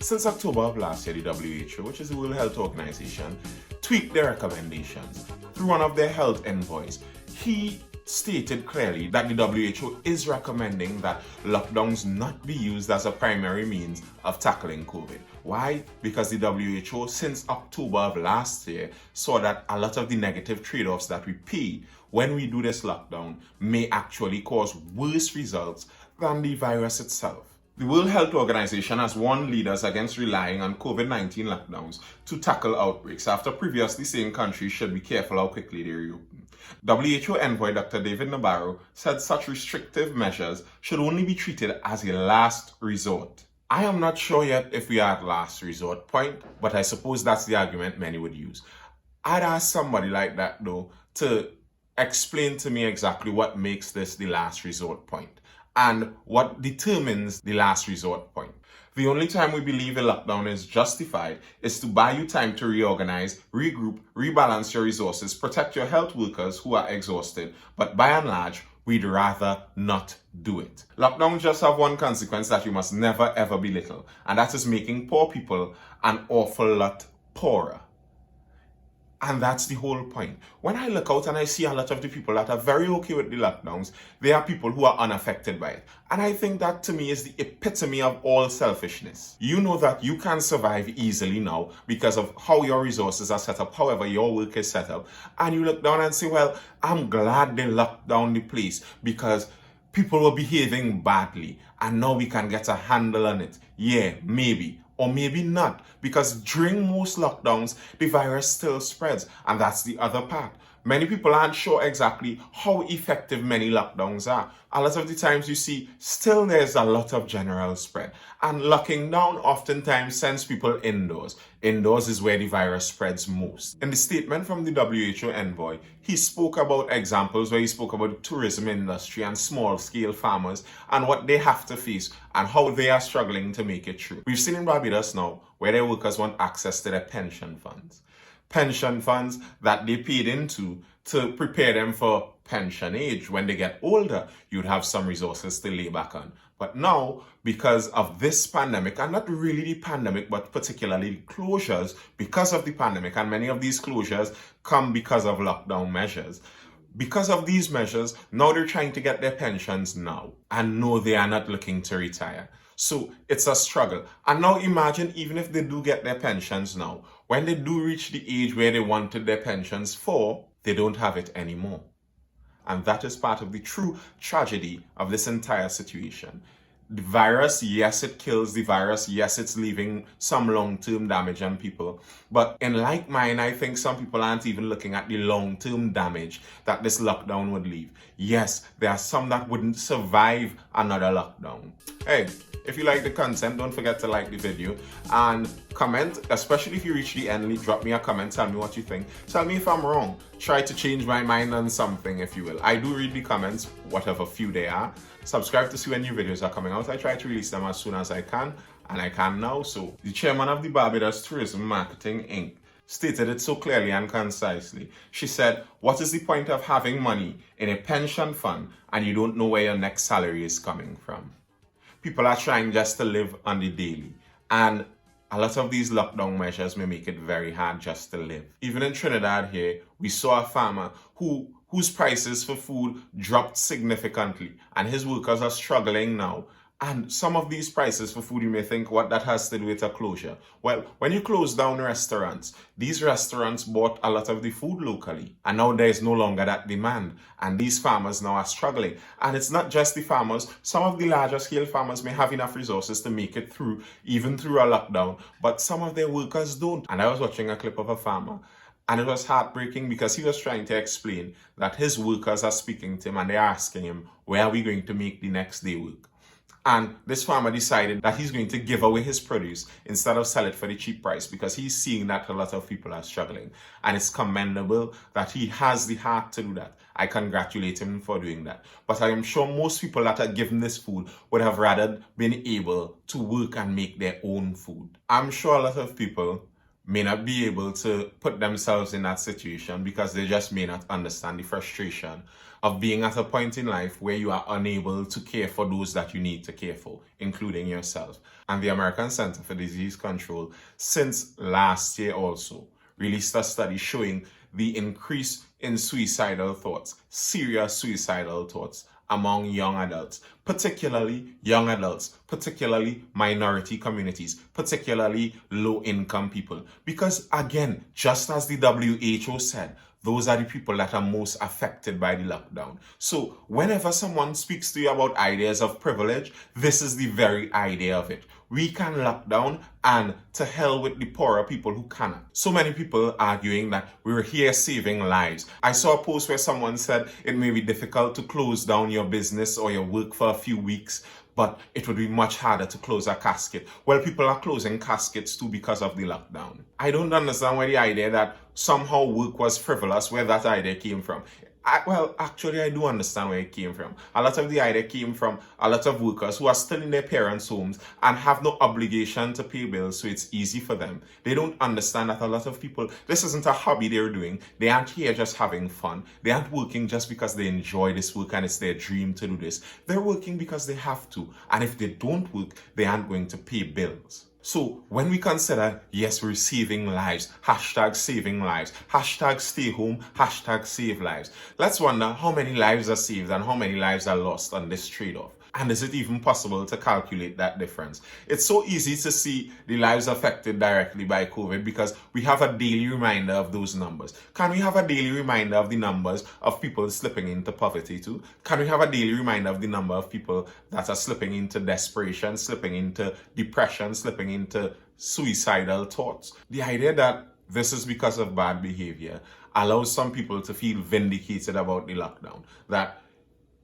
Since October of last year, the WHO, which is the World Health Organization, tweaked their recommendations. Through one of their health envoys, he stated clearly that the WHO is recommending that lockdowns not be used as a primary means of tackling COVID. Why? Because the WHO, since October of last year, saw that a lot of the negative trade-offs that we pay when we do this lockdown may actually cause worse results than the virus itself. The World Health Organization has warned leaders against relying on COVID-19 lockdowns to tackle outbreaks after previously saying countries should be careful how quickly they reopen. WHO envoy Dr. David Nabarro said such restrictive measures should only be treated as a last resort. I am not sure yet if we are at last resort point, but I suppose that's the argument many would use. I'd ask somebody like that though to explain to me exactly what makes this the last resort point and what determines the last resort point. The only time we believe a lockdown is justified is to buy you time to reorganize, regroup, rebalance your resources, protect your health workers who are exhausted, but by and large, we'd rather not do it. Lockdowns just have one consequence that you must never ever belittle, and that is making poor people an awful lot poorer. And that's the whole point. When I look out and I see a lot of the people that are very okay with the lockdowns, they are people who are unaffected by it. And I think that to me is the epitome of all selfishness. You know that you can survive easily now because of how your resources are set up, however your work is set up. And you look down and say, well, I'm glad they locked down the place because people were behaving badly and now we can get a handle on it. Yeah, maybe. Or maybe not, because during most lockdowns, the virus still spreads, and that's the other part. Many people aren't sure exactly how effective many lockdowns are. A lot of the times you see, still there's a lot of general spread. And locking down oftentimes sends people indoors. Indoors is where the virus spreads most. In the statement from the WHO envoy, he spoke about examples where he spoke about the tourism industry and small-scale farmers and what they have to face and how they are struggling to make it through. We've seen in Barbados now where their workers want access to their pension funds. Pension funds that they paid into to prepare them for pension age. When they get older, you'd have some resources to lay back on. But now, because of this pandemic, and not really the pandemic, but particularly closures because of the pandemic, and many of these closures come because of lockdown measures. Because of these measures, now they're trying to get their pensions now. And no, they are not looking to retire. So it's a struggle. And now imagine even if they do get their pensions now, when they do reach the age where they wanted their pensions for, they don't have it anymore. And that is part of the true tragedy of this entire situation. The virus, yes, it kills. The virus, yes, it's leaving some long-term damage on people. But in like mine, I think some people aren't even looking at the long-term damage that this lockdown would leave. Yes, there are some that wouldn't survive another lockdown. Hey, if you like the content, don't forget to like the video and comment, especially if you reach the end, drop me a comment, tell me what you think. Tell me if I'm wrong. Try to change my mind on something, if you will. I do read the comments, whatever few they are. Subscribe to see when new videos are coming out. I try to release them as soon as I can, and I can now. So the chairman of the Barbados Tourism Marketing Inc. stated it so clearly and concisely. She said, what is the point of having money in a pension fund and you don't know where your next salary is coming from? People are trying just to live on the daily, and a lot of these lockdown measures may make it very hard just to live. Even in Trinidad here, we saw a farmer whose prices for food dropped significantly, and his workers are struggling now. And some of these prices for food, you may think what that has to do with a closure. Well, when you close down restaurants, these restaurants bought a lot of the food locally, and now there is no longer that demand, and these farmers now are struggling. And it's not just the farmers. Some of the larger scale farmers may have enough resources to make it through, even through a lockdown, but some of their workers don't. And I was watching a clip of a farmer, and it was heartbreaking because he was trying to explain that his workers are speaking to him and they're asking him, where are we going to make the next day work? And this farmer decided that he's going to give away his produce instead of sell it for the cheap price because he's seeing that a lot of people are struggling. And it's commendable that he has the heart to do that. I congratulate him for doing that. But I am sure most people that are given this food would have rather been able to work and make their own food. I'm sure a lot of people may not be able to put themselves in that situation because they just may not understand the frustration of being at a point in life where you are unable to care for those that you need to care for, including yourself. And the American Center for Disease Control, since last year also, released a study showing the increase in suicidal thoughts, serious suicidal thoughts among young adults, particularly young adults, particularly minority communities, particularly low-income people. Because again, just as the WHO said, those are the people that are most affected by the lockdown. So whenever someone speaks to you about ideas of privilege, this is the very idea of it. We can lock down, and to hell with the poorer people who cannot. So many people arguing that we're here saving lives. I saw a post where someone said it may be difficult to close down your business or your work for a few weeks, but it would be much harder to close a casket. Well, people are closing caskets too because of the lockdown. I don't understand where the idea that somehow work was frivolous, where that idea came from. Actually, I do understand where it came from. A lot of the idea came from a lot of workers who are still in their parents' homes and have no obligation to pay bills, so it's easy for them. They don't understand that a lot of people, this isn't a hobby they're doing. They aren't here just having fun. They aren't working just because they enjoy this work and it's their dream to do this. They're working because they have to. And if they don't work, they aren't going to pay bills. So when we consider, yes, we're saving lives, hashtag saving lives, hashtag stay home, hashtag save lives, let's wonder how many lives are saved and how many lives are lost on this trade-off. And is it even possible to calculate that difference? It's so easy to see the lives affected directly by COVID because we have a daily reminder of those numbers. Can we have a daily reminder of the numbers of people slipping into poverty too? Can we have a daily reminder of the number of people that are slipping into desperation, slipping into depression, slipping into suicidal thoughts? The idea that this is because of bad behavior allows some people to feel vindicated about the lockdown. That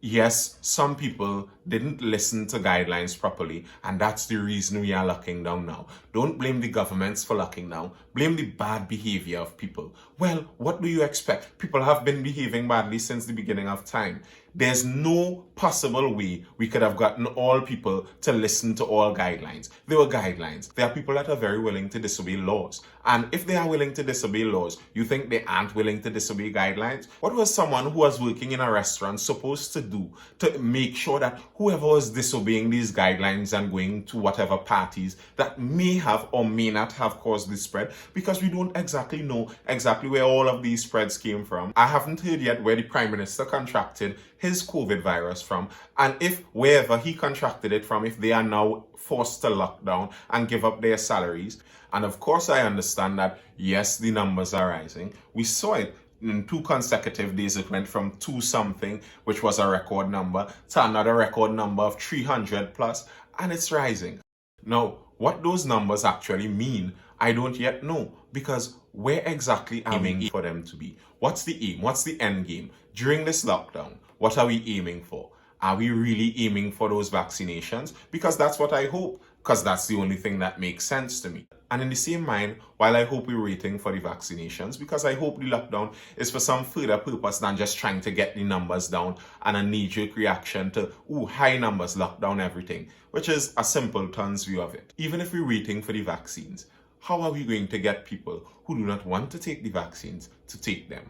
yes, some people didn't listen to guidelines properly, and that's the reason we are locking down now. Don't blame the governments for locking down. Blame the bad behavior of people. Well, what do you expect? People have been behaving badly since the beginning of time. There's no possible way we could have gotten all people to listen to all guidelines. There were guidelines. There are people that are very willing to disobey laws. And if they are willing to disobey laws, you think they aren't willing to disobey guidelines? What was someone who was working in a restaurant supposed to do to make sure that whoever was disobeying these guidelines and going to whatever parties that may have or may not have caused the spread? Because we don't exactly know exactly where all of these spreads came from. I haven't heard yet where the Prime Minister contracted his COVID virus from, and if wherever he contracted it from, if they are now forced to lock down and give up their salaries. And of course I understand that, yes, the numbers are rising. We saw it in 2 consecutive days. It went from 2 something, which was a record number, to another record number of 300 plus, and it's rising. Now, what those numbers actually mean, I don't yet know, because where exactly are we aiming for them to be? What's the aim? What's the end game? During this lockdown, what are we aiming for? Are we really aiming for those vaccinations? Because that's what I hope, because that's the only thing that makes sense to me. And in the same mind, while I hope we're waiting for the vaccinations, because I hope the lockdown is for some further purpose than just trying to get the numbers down and a knee-jerk reaction to, high numbers, lock down everything, which is a simpleton's view of it. Even if we're waiting for the vaccines, how are we going to get people who do not want to take the vaccines to take them?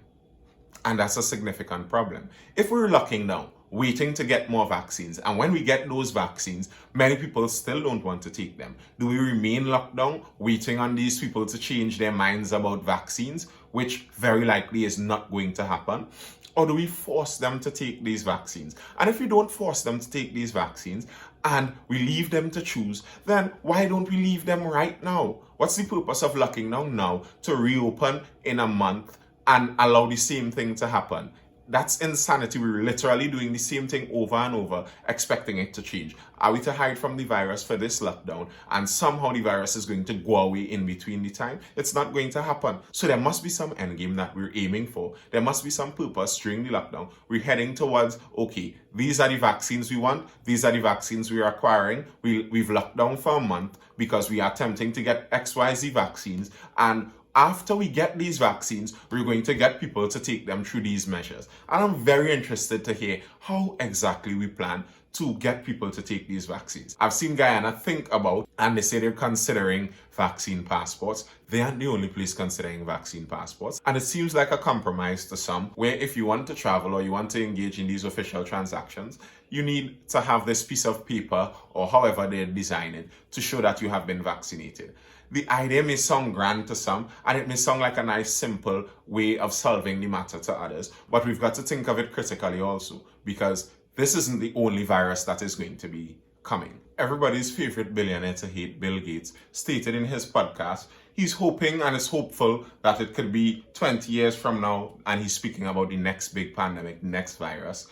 And that's a significant problem. If we're locking down, waiting to get more vaccines, and when we get those vaccines, many people still don't want to take them, do we remain locked down, waiting on these people to change their minds about vaccines, which very likely is not going to happen? Or do we force them to take these vaccines? And if we don't force them to take these vaccines, and we leave them to choose, then why don't we leave them right now? What's the purpose of locking down now to reopen in a month and allow the same thing to happen? That's insanity. We're literally doing the same thing over and over, expecting it to change. Are we to hide from the virus for this lockdown, and somehow the virus is going to go away in between the time? It's not going to happen. So there must be some end game that we're aiming for. There must be some purpose during the lockdown. We're heading towards, okay, these are the vaccines we want. These are the vaccines we're acquiring. We've locked down for a month because we are attempting to get XYZ vaccines, and after we get these vaccines, we're going to get people to take them through these measures. And I'm very interested to hear how exactly we plan to get people to take these vaccines. I've seen Guyana think about, and they say they're considering vaccine passports. They aren't the only place considering vaccine passports. And it seems like a compromise to some, where if you want to travel or you want to engage in these official transactions, you need to have this piece of paper, or however they design it, to show that you have been vaccinated. The idea may sound grand to some, and it may sound like a nice, simple way of solving the matter to others, but we've got to think of it critically also, because this isn't the only virus that is going to be coming. Everybody's favorite billionaire to hate, Bill Gates, stated in his podcast he's hoping and is hopeful that it could be 20 years from now, and he's speaking about the next big pandemic, next virus.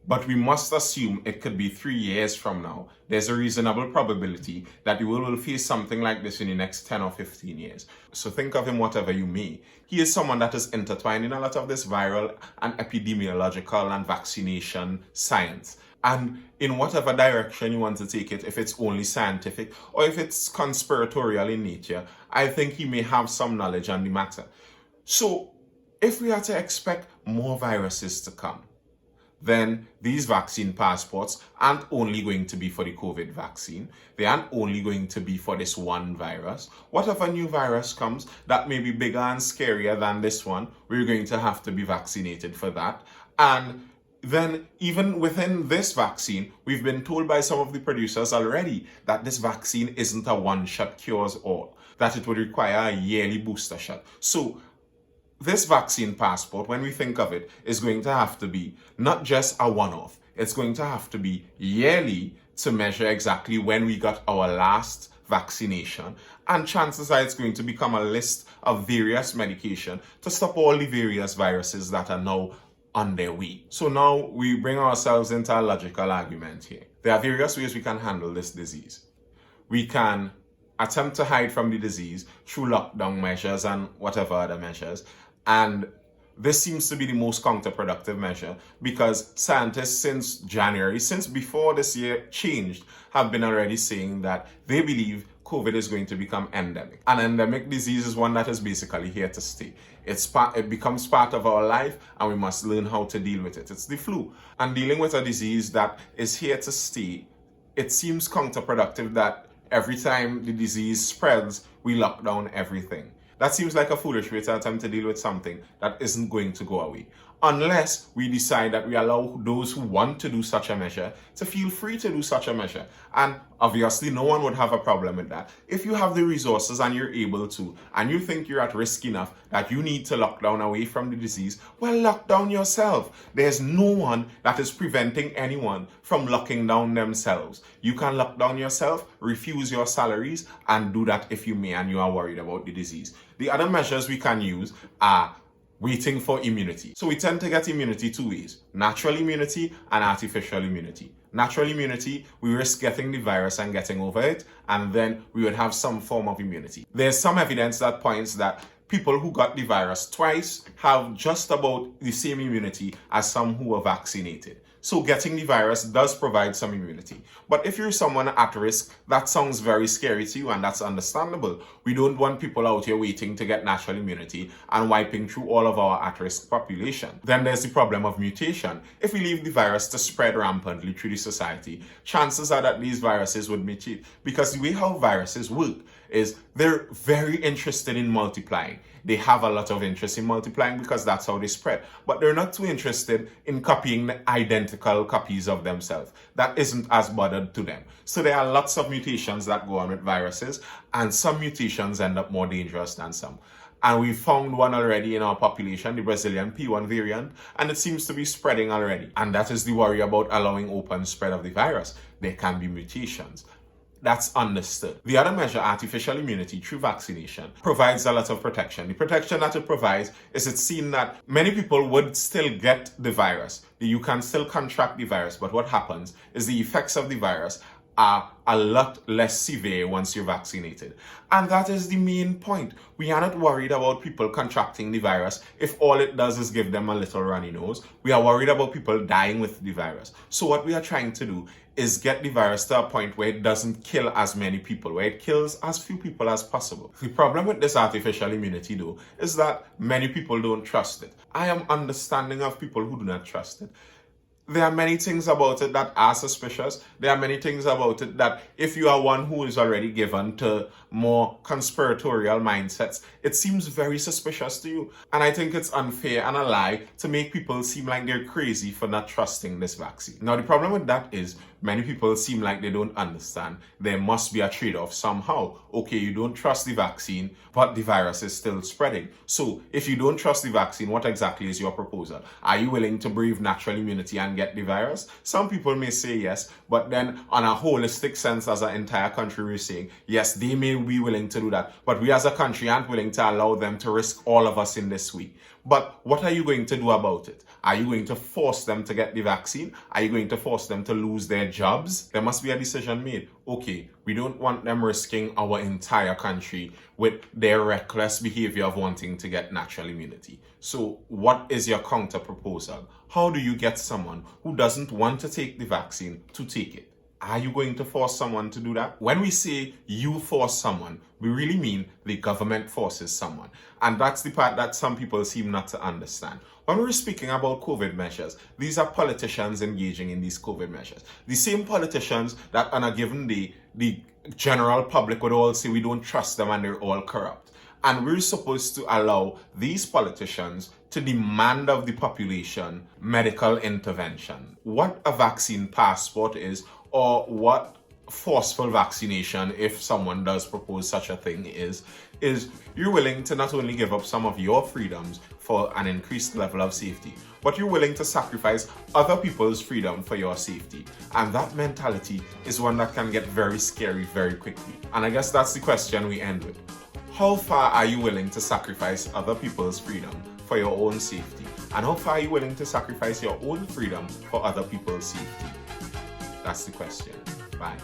But we must assume it could be 3 years from now. There's a reasonable probability that the world will face something like this in the next 10 or 15 years. So think of him whatever you may. He is someone that is intertwined in a lot of this viral and epidemiological and vaccination science. And in whatever direction you want to take it, if it's only scientific or if it's conspiratorial in nature, I think he may have some knowledge on the matter. So if we are to expect more viruses to come, then these vaccine passports aren't only going to be for the COVID vaccine. They aren't only going to be for this one virus. What if a new virus comes that may be bigger and scarier than this one? We're going to have to be vaccinated for that. And then even within this vaccine, we've been told by some of the producers already that this vaccine isn't a one-shot cures all, that it would require a yearly booster shot. So this vaccine passport, when we think of it, is going to have to be not just a one-off. It's going to have to be yearly to measure exactly when we got our last vaccination. And chances are it's going to become a list of various medication to stop all the various viruses that are now on their way. So now we bring ourselves into a logical argument here. There are various ways we can handle this disease. We can attempt to hide from the disease through lockdown measures and whatever other measures. And this seems to be the most counterproductive measure, because scientists since January, since before this year changed, have been already saying that they believe COVID is going to become endemic. An endemic disease is one that is basically here to stay. It becomes part of our life, and we must learn how to deal with it. It's the flu. And dealing with a disease that is here to stay, it seems counterproductive that every time the disease spreads, we lock down everything. That seems like a foolish way to attempt to deal with something that isn't going to go away. Unless we decide that we allow those who want to do such a measure to feel free to do such a measure. And obviously, no one would have a problem with that. If you have the resources and you're able to, and you think you're at risk enough that you need to lock down away from the disease, well, lock down yourself. There's no one that is preventing anyone from locking down themselves. You can lock down yourself, refuse your salaries, and do that if you may and you are worried about the disease. The other measures we can use are waiting for immunity. So we tend to get immunity two ways: natural immunity and artificial immunity. Natural immunity, we risk getting the virus and getting over it, and then we would have some form of immunity. There's some evidence that points that people who got the virus twice have just about the same immunity as some who were vaccinated. So getting the virus does provide some immunity. But if you're someone at risk, that sounds very scary to you, and that's understandable. We don't want people out here waiting to get natural immunity and wiping through all of our at-risk population. Then there's the problem of mutation. If we leave the virus to spread rampantly through the society, chances are that these viruses would mutate, because the way how viruses work is they're very interested in multiplying. They have a lot of interest in multiplying because that's how they spread. But they're not too interested in copying identical copies of themselves. That isn't as bothered to them. So there are lots of mutations that go on with viruses, and some mutations end up more dangerous than some. And we found one already in our population, the Brazilian P1 variant, and it seems to be spreading already. And that is the worry about allowing open spread of the virus. There can be mutations. That's understood. The other measure, artificial immunity through vaccination, provides a lot of protection. The protection that it provides is it's seen that many people would still get the virus. You can still contract the virus, but what happens is the effects of the virus are a lot less severe once you're vaccinated. And that is the main point. We are not worried about people contracting the virus if all it does is give them a little runny nose. We are worried about people dying with the virus. So what we are trying to do is get the virus to a point where it doesn't kill as many people, where it kills as few people as possible. The problem with this artificial immunity, though, is that many people don't trust it. I am understanding of people who do not trust it. There are many things about it that are suspicious. There are many things about it that, if you are one who is already given to more conspiratorial mindsets, it seems very suspicious to you. And I think it's unfair and a lie to make people seem like they're crazy for not trusting this vaccine. Now, the problem with that is many people seem like they don't understand there must be a trade-off somehow. Okay, you don't trust the vaccine, but the virus is still spreading. So if you don't trust the vaccine, what exactly is your proposal? Are you willing to brave natural immunity and get the virus? Some people may say yes, but then on a holistic sense, as an entire country, we're saying yes, they may be willing to do that, but we as a country aren't willing to allow them to risk all of us in this way. But what are you going to do about it? Are you going to force them to get the vaccine? Are you going to force them to lose their jobs? There must be a decision made. Okay, we don't want them risking our entire country with their reckless behavior of wanting to get natural immunity. So what is your counter proposal? How do you get someone who doesn't want to take the vaccine to take it? Are you going to force someone to do that? When we say you force someone, we really mean the government forces someone. And that's the part that some people seem not to understand. When we're speaking about COVID measures, these are politicians engaging in these COVID measures. The same politicians that on a given day, the general public would all say we don't trust them and they're all corrupt. And we're supposed to allow these politicians to demand of the population medical intervention. What a vaccine passport is, or what forceful vaccination, if someone does propose such a thing, is you're willing to not only give up some of your freedoms for an increased level of safety, but you're willing to sacrifice other people's freedom for your safety. And that mentality is one that can get very scary very quickly. And I guess that's the question we end with. How far are you willing to sacrifice other people's freedom for your own safety? And how far are you willing to sacrifice your own freedom for other people's safety? That's the question. Bye.